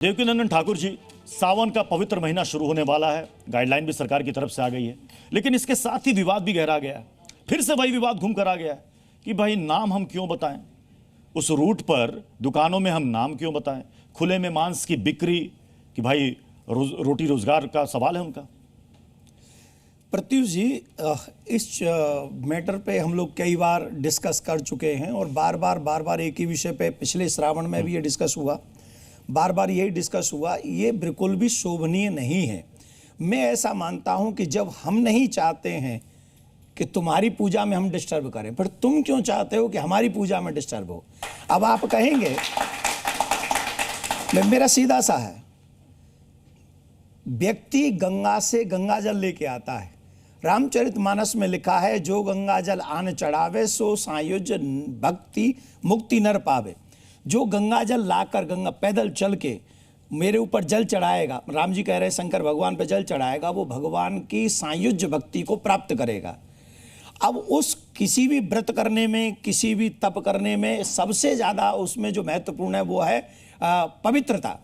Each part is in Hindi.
देवकीनंदन ठाकुर जी, सावन का पवित्र महीना शुरू होने वाला है। गाइडलाइन भी सरकार की तरफ से आ गई है, लेकिन इसके साथ ही विवाद भी गहरा गया है। फिर से वही विवाद घूम कर आ गया है कि भाई नाम हम क्यों बताएं, उस रूट पर दुकानों में हम नाम क्यों बताएं, खुले में मांस की बिक्री कि भाई रोटी रोजगार का सवाल है उनका। प्रत्युष जी, इस मैटर पे हम लोग कई बार डिस्कस कर चुके हैं और बार बार एक ही विषय पे पिछले श्रावण में भी ये डिस्कस हुआ, बार बार यही डिस्कस हुआ। ये बिल्कुल भी शोभनीय नहीं है। मैं ऐसा मानता हूं कि जब हम नहीं चाहते हैं कि तुम्हारी पूजा में हम डिस्टर्ब करें, फिर तुम क्यों चाहते हो कि हमारी पूजा में डिस्टर्ब हो। अब आप कहेंगे, मेरा सीधा सा है, व्यक्ति गंगा से गंगा जल लेके आता है। रामचरितमानस में लिखा है, जो गंगा जल आन चढ़ावे सो सायुज भक्ति मुक्ति नर पावे। जो गंगा जल लाकर गंगा पैदल चल के मेरे ऊपर जल चढ़ाएगा, राम जी कह रहे हैं शंकर भगवान पे जल चढ़ाएगा, वो भगवान की सायुज्य भक्ति को प्राप्त करेगा। अब उस किसी भी व्रत करने में, किसी भी तप करने में सबसे ज़्यादा उसमें जो महत्वपूर्ण है वो है पवित्रता।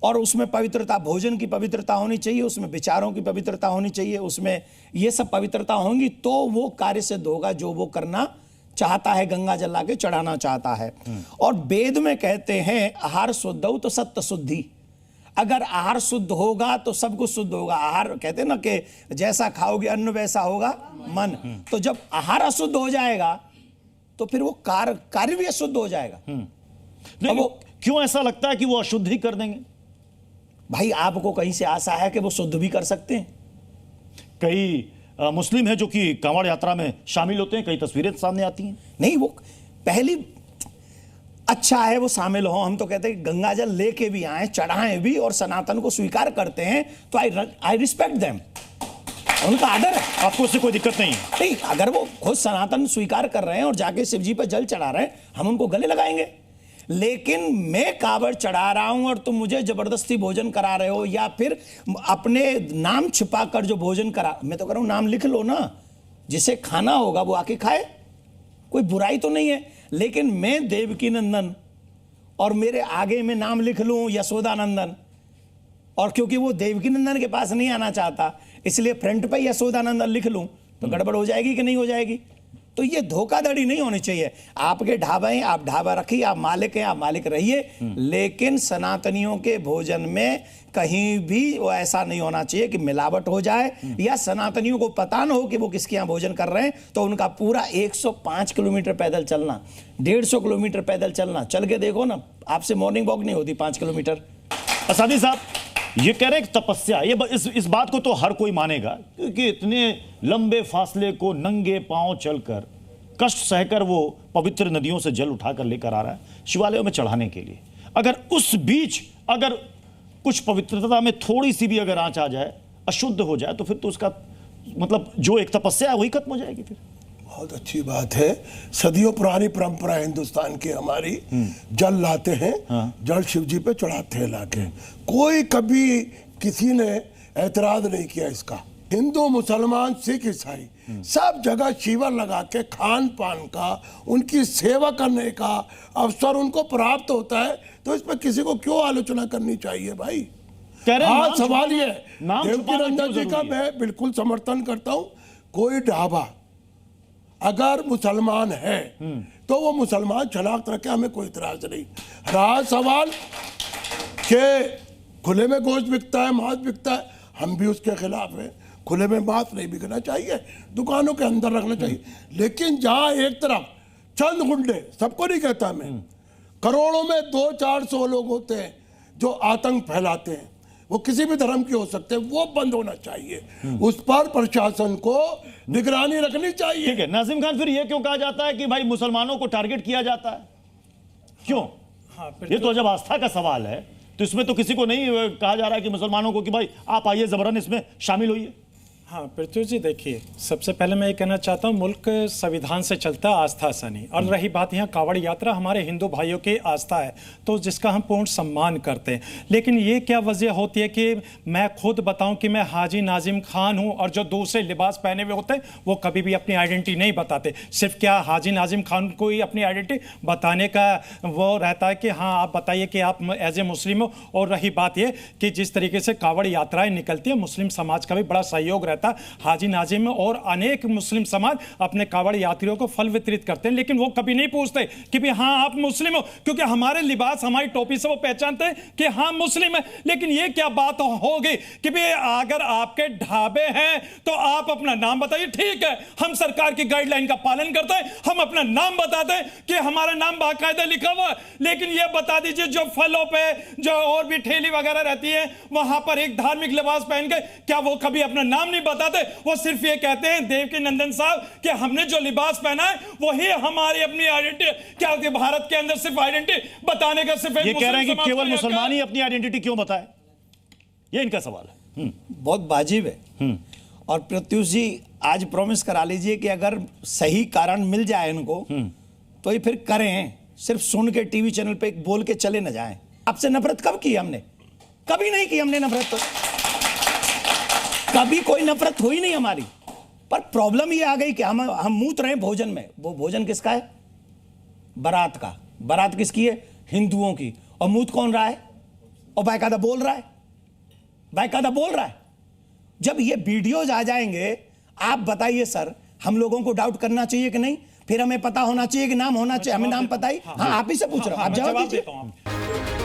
और उसमें पवित्रता, भोजन की पवित्रता होनी चाहिए, उसमें विचारों की पवित्रता होनी चाहिए, उसमें ये सब पवित्रता होंगी तो वो कार्य सिद्ध होगा जो वो करना चाहता है, गंगा जल लाके चढ़ाना चाहता है। और वेद में कहते हैं, आहार शुद्ध हो तो सत्य शुद्धि। अगर आहार शुद्ध होगा तो सब कुछ शुद्ध होगा। आहार कहते हैं ना कि जैसा खाओगे अन्न वैसा होगा मन। तो जब आहार अशुद्ध हो जाएगा तो फिर वो कार्य भी अशुद्ध हो जाएगा। अब वो क्यों ऐसा लगता है कि वो अशुद्ध ही कर देंगे? भाई आपको कहीं से आशा है कि वो शुद्ध भी कर सकते हैं? कई मुस्लिम है जो कि कांवड़ यात्रा में शामिल होते हैं, कई तस्वीरें सामने आती हैं। नहीं, वो पहली अच्छा है वो शामिल हो। हम तो कहते हैं गंगा जल लेके भी आए, चढ़ाएं भी और सनातन को स्वीकार करते हैं, तो आई रिस्पेक्ट देम, उनका आदर है। आपको उससे कोई दिक्कत नहीं है? नहीं, अगर वो खुद सनातन स्वीकार कर रहे हैं और जाके शिव जी पर जल चढ़ा रहे हैं, हम उनको गले लगाएंगे। लेकिन मैं कावड़ चढ़ा रहा हूं और तुम मुझे जबरदस्ती भोजन करा रहे हो, या फिर अपने नाम छिपा कर जो भोजन करा, मैं तो कह रहा हूं नाम लिख लो ना, जिसे खाना होगा वो आके खाए, कोई बुराई तो नहीं है। लेकिन मैं देवकी नंदन और मेरे आगे में नाम लिख लूं यशोदानंदन, और क्योंकि वो देवकी नंदन के पास नहीं आना चाहता इसलिए फ्रंट पे यशोदानंदन लिख लूं, तो गड़बड़ हो जाएगी कि नहीं हो जाएगी? तो ये धोखाधड़ी नहीं होनी चाहिए। आपके ढाबा हैं, आप ढाबा रखिए, आप मालिक हैं, आप मालिक रहिए, लेकिन सनातनियों के भोजन में कहीं भी वो ऐसा नहीं होना चाहिए कि मिलावट हो जाए, या सनातनियों को पता न हो कि वो किसके यहाँ भोजन कर रहे हैं, तो उनका पूरा 105 किलोमीटर पैदल चलना, 150 किलोमीटर पैदल चलना, चल के देखो ना, आपसे मॉर्निंग वॉक नहीं होती 5 किलोमीटर। असादी साहब ये कह रहे हैं कि तपस्या, ये इस बात को तो हर कोई मानेगा, क्योंकि इतने लंबे फासले को नंगे पांव चलकर कष्ट सहकर वो पवित्र नदियों से जल उठाकर लेकर आ रहा है शिवालयों में चढ़ाने के लिए। अगर उस बीच अगर कुछ पवित्रता में थोड़ी सी भी अगर आंच आ जाए, अशुद्ध हो जाए, तो फिर तो उसका मतलब जो एक तपस्या है वही खत्म हो जाएगी। फिर बहुत अच्छी बात है, सदियों पुरानी परंपरा हिंदुस्तान की हमारी, जल लाते हैं, जल शिव जी पे चढ़ाते हैं लाके। कोई कभी किसी ने ऐतराज नहीं किया इसका। हिंदू, मुसलमान, सिख, ईसाई सब जगह शिविर लगा के खान पान का, उनकी सेवा करने का अवसर उनको प्राप्त होता है, तो इस पर किसी को क्यों आलोचना करनी चाहिए भाई? हाँ, सवाल ये देवकी नंदन जी का मैं बिल्कुल समर्थन करता हूँ। कोई ढाबा अगर मुसलमान है तो वो मुसलमान शनाख्त रखे, हमें कोई इतराज नहीं। रहा सवाल कि खुले में गोश्त बिकता है, मांस बिकता है, हम भी उसके खिलाफ हैं। खुले में मांस नहीं बिकना चाहिए, दुकानों के अंदर रखना चाहिए। लेकिन जहां एक तरफ चंद गुंडे, सबको नहीं कहता मैं, करोड़ों में 200-400 लोग होते हैं जो आतंक फैलाते हैं, वो किसी भी धर्म के हो सकते हैं, वो बंद होना चाहिए। उस पर प्रशासन को निगरानी रखनी चाहिए। ठीक है नाजिम खान, फिर ये क्यों कहा जाता है कि भाई मुसलमानों को टारगेट किया जाता है, क्यों? ये तो जब आस्था का सवाल है तो इसमें तो किसी को नहीं कहा जा रहा है कि मुसलमानों को कि भाई आप आइए जबरन इसमें शामिल होइए। हाँ पृथ्वी जी, देखिए सबसे पहले मैं ये कहना चाहता हूँ, मुल्क संविधान से चलता है, आस्था से नहीं। और रही बात यहाँ कावड़ यात्रा, हमारे हिंदू भाइयों की आस्था है तो जिसका हम पूर्ण सम्मान करते हैं। लेकिन ये क्या वजह होती है कि मैं खुद बताऊं कि मैं हाजी नाजिम खान हूं और जो दूसरे लिबास पहने हुए होते हैं वो कभी भी अपनी आइडेंटिटी नहीं बताते। सिर्फ क्या हाजी नाजिम खान को ही अपनी आइडेंटिटी बताने का वो रहता है कि हाँ आप बताइए कि आप एज ए मुस्लिम हो। और रही बात ये कि जिस तरीके से कावड़ यात्राएं निकलती है, मुस्लिम समाज का भी बड़ा सहयोग रहता है। हाजी नाजिम में और अनेक मुस्लिम समाज अपने कावड़ यात्रियों को फल वितरित करते हैं, लेकिन वो कभी नहीं पूछते कि भी हाँ आप मुस्लिम हो, क्योंकि हमारे लिबास हमारी टोपी से वो पहचानते हैं कि हाँ मुस्लिम है। लेकिन ये क्या बात होगी कि भी अगर आपके ढाबे हैं तो आप अपना नाम बताइए, ठीक है हम सरकार की गाइडलाइन का पालन करते हैं, हम अपना नाम बताते हैं कि हमारा नाम बाकायदा लिखा हुआ है। लेकिन ये बता दीजिए जो फलों पे जो और भी ठेली वगैरह रहती है वहां पर एक धार्मिक लिबास पहन के, क्या वो कभी अपना नाम नहीं बताते? वो सिर्फ ये कहते हैं देवकी नंदन साहब कि हमने जो लिबास पहना है वही हमारी अपनी आइडेंटिटी। क्या होती है भारत के अंदर सिर्फ आइडेंटिटी बताने का सिर्फ ये कह रहे हैं कि केवल मुसलमान ही अपनी आइडेंटिटी क्यों बताए, ये इनका सवाल है। बहुत वाजिब है। और प्रत्युष जी आज प्रॉमिस करा लीजिए कि अगर सही कारण मिल जाए इनको तो ये फिर करें, सिर्फ सुन के टीवी चैनल पे बोल के चले न जाएं। आपसे नफरत कब की हमने? कभी नहीं की हमने नफरत, तो कभी कोई नफरत हुई नहीं हमारी। पर प्रॉब्लम ये आ गई कि हम मूत रहे भोजन में। वो भोजन किसका है? बारात का। बारात किसकी है? हिंदुओं की। और मूत कौन रहा है? और बाकायदा बोल रहा है, बाकायदा बोल रहा है। जब ये वीडियोज आ जाएंगे, आप बताइए सर, हम लोगों को डाउट करना चाहिए कि नहीं? फिर हमें पता होना चाहिए कि नाम होना चाहिए, हमें नाम पता ही। हाँ आप ही से पूछ रहा हूं, आप जवाब दीजिए।